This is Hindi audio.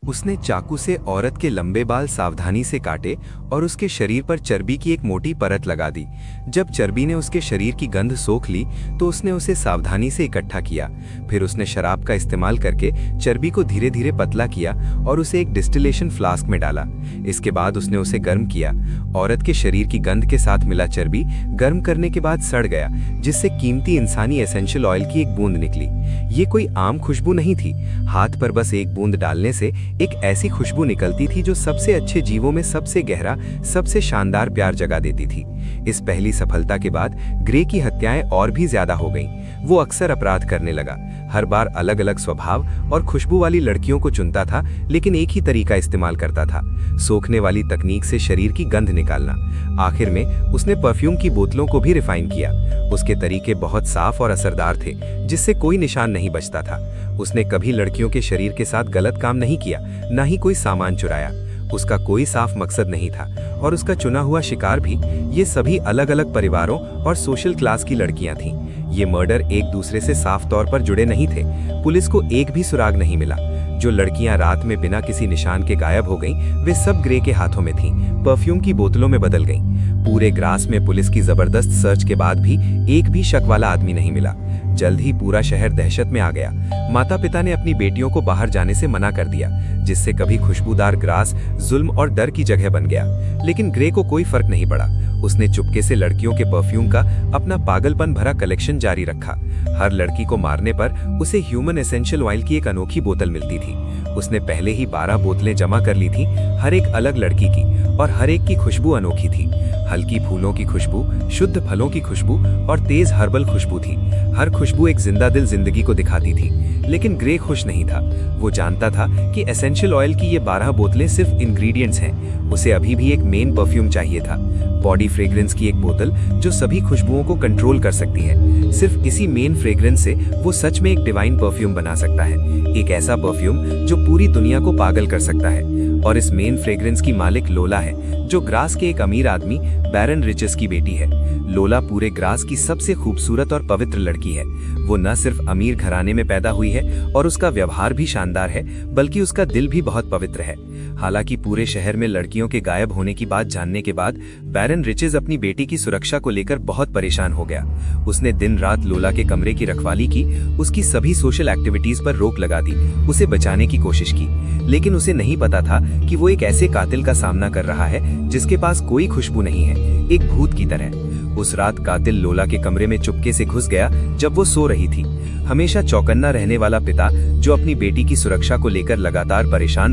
उसने चाकू से औरत के लंबे बाल सावधानी से काटे और उसके शरीर पर चर्बी की एक मोटी परत लगा दी। जब चर्बी ने उसके शरीर की गंध सोख ली तो उसने उसे सावधानी से इकट्ठा किया। फिर उसने शराब का इस्तेमाल करके चर्बी को धीरे धीरे पतला किया और उसे एक डिस्टिलेशन फ्लास्क में डाला। इसके बाद उसने उसे गर्म किया। औरत के शरीर की गंध के साथ मिला चर्बी गर्म करने के बाद सड़ गया, जिससे कीमती इंसानी एसेंशियल ऑयल की एक बूंद निकली। ये कोई आम खुशबू नहीं थी। हाथ पर बस एक बूंद डालने से एक ऐसी खुशबू निकलती थी जो सबसे अच्छे जीवों में सबसे गहरा, सबसे शानदार प्यार जगा देती थी। इस पहली सफलता के बाद ग्रे की हत्याएं और भी ज्यादा हो गईं। वो अक्सर अपराध करने लगा। हर बार अलग अलग स्वभाव और खुशबू वाली लड़कियों को चुनता था, लेकिन एक ही तरीका इस्तेमाल करता था, सोखने वाली तकनीक से शरीर की गंध निकालना। आखिर में उसने परफ्यूम की बोतलों को भी रिफाइन किया। उसके तरीके बहुत साफ और असरदार थे, जिससे कोई निशान नहीं बचता था। उसने कभी लड़कियों के शरीर के साथ गलत काम नहीं किया, न ही कोई सामान चुराया। उसका कोई साफ मकसद नहीं था और उसका चुना हुआ शिकार भी ये सभी अलग अलग परिवारों और सोशल क्लास की लड़कियां थीं। ये मर्डर एक दूसरे से साफ तौर पर जुड़े नहीं थे। पुलिस को एक भी सुराग नहीं मिला। जो लड़कियां रात में बिना किसी निशान के गायब हो गईं, वे सब ग्रे के हाथों में थीं, परफ्यूम की बोतलों में बदल गईं। पूरे ग्रास में पुलिस की जबरदस्त सर्च के बाद भी एक भी शक वाला आदमी नहीं मिला। जल्द ही पूरा शहर दहशत में आ गया। माता पिता ने अपनी बेटियों को बाहर जाने से मना कर दिया, जिससे कभी खुशबूदार ग्रास जुल्म और डर की जगह बन गया। लेकिन ग्रे को कोई फर्क नहीं पड़ा। उसने चुपके से लड़कियों के परफ्यूम का अपना पागलपन भरा कलेक्शन जारी रखा। हर लड़की को मारने पर उसे ह्यूमन एसेंशियल ऑयल की एक अनोखी बोतल मिलती थी। उसने पहले ही 12 बोतलें जमा कर ली थी, हर एक अलग लड़की की, और हर एक की खुशबू अनोखी थी। हल्की फूलों की खुशबू, शुद्ध फलों की खुशबू और तेज हर्बल खुशबू थी। हर खुशबू एक जिंदा दिल जिंदगी को दिखाती थी। लेकिन ग्रे खुश नहीं था। वो जानता था कि एसेंशियल ऑयल की ये 12 बोतलें सिर्फ इंग्रेडिएंट्स हैं। उसे अभी भी एक मेन परफ्यूम चाहिए था, बॉडी फ्रेग्रेंस की एक बोतल जो सभी खुशबुओं को कंट्रोल कर सकती है। सिर्फ इसी मेन फ्रेग्रेंस से वो सच में एक डिवाइन परफ्यूम बना सकता है, एक ऐसा परफ्यूम जो पूरी दुनिया को पागल कर सकता है। और इस मेन फ्रेग्रेंस की मालिक लोला है, जो ग्रास के एक अमीर आदमी बैरन रिचेस की बेटी है। लोला पूरे ग्रास की सबसे खूबसूरत और पवित्र लड़की है। वो न सिर्फ अमीर घराने में पैदा हुई है और उसका व्यवहार भी शानदार है, बल्कि उसका दिल भी बहुत पवित्र है। हालांकि पूरे शहर में लड़कियों के गायब होने की बात जानने के बाद बैरन रिचेस अपनी बेटी की सुरक्षा को लेकर बहुत परेशान हो गया। उसने दिन रात लोला के कमरे की रखवाली की, उसकी सभी सोशल एक्टिविटीज पर रोक लगा दी, उसे बचाने की कोशिश की। लेकिन उसे नहीं पता था कि वो एक ऐसे कातिल का सामना कर रहा है जिसके पास कोई खुशबू नहीं है, एक भूत की तरह। उस रात कातिल लोला के कमरे में चुपके से घुस गया जब वो सो रही थी। हमेशा चौकन्ना रहने वाला पिता, जो अपनी बेटी की सुरक्षा को लेकर लगातार परेशान